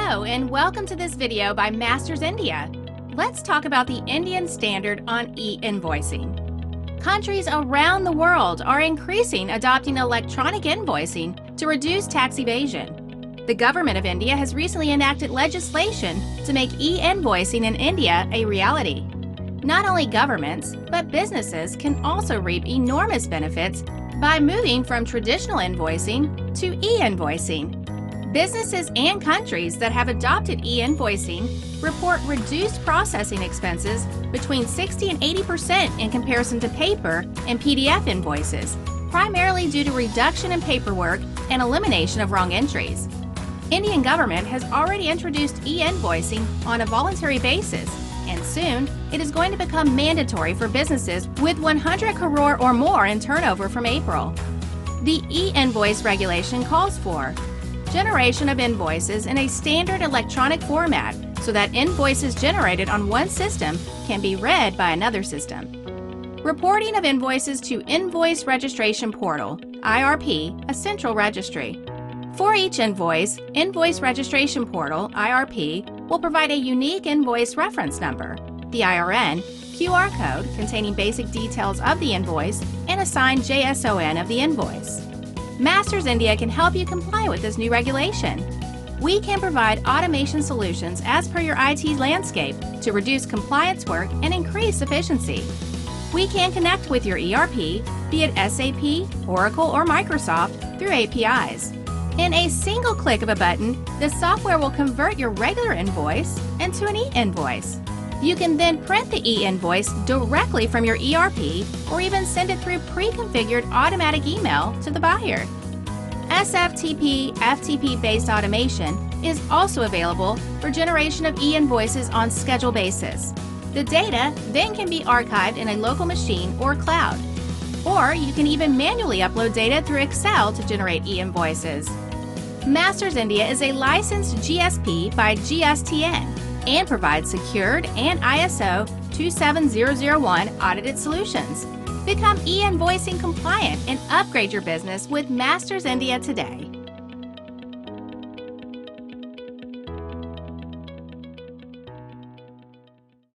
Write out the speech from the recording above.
Hello and welcome to this video by Masters India. Let's talk about the Indian standard on e-invoicing. Countries around the world are increasing adopting electronic invoicing to reduce tax evasion. The government of India has recently enacted legislation to make e-invoicing in India a reality. Not only governments, but businesses can also reap enormous benefits by moving from traditional invoicing to e-invoicing. Businesses and countries that have adopted e-invoicing report reduced processing expenses between 60 and 80% in comparison to paper and PDF invoices, primarily due to reduction in paperwork and elimination of wrong entries. Indian government has already introduced e-invoicing on a voluntary basis, and soon it is going to become mandatory for businesses with 100 crore or more in turnover from April. The e-invoice regulation calls for generation of invoices in a standard electronic format so that invoices generated on one system can be read by another system. Reporting of invoices to Invoice Registration Portal, IRP, a central registry. For each invoice, Invoice Registration Portal, IRP, will provide a unique invoice reference number, the IRN, QR code containing basic details of the invoice, and a signed JSON of the invoice. Masters India can help you comply with this new regulation. We can provide automation solutions as per your IT landscape to reduce compliance work and increase efficiency. We can connect with your ERP, be it SAP, Oracle, or Microsoft, through APIs. In a single click of a button, the software will convert your regular invoice into an e-invoice. You can then print the e-invoice directly from your ERP or even send it through pre-configured automatic email to the buyer. SFTP, FTP-based automation is also available for generation of e-invoices on schedule basis. The data then can be archived in a local machine or cloud. Or you can even manually upload data through Excel to generate e-invoices. Masters India is a licensed GSP by GSTN and provides secured and ISO 27001 audited solutions. Become e-invoicing compliant and upgrade your business with Masters India today.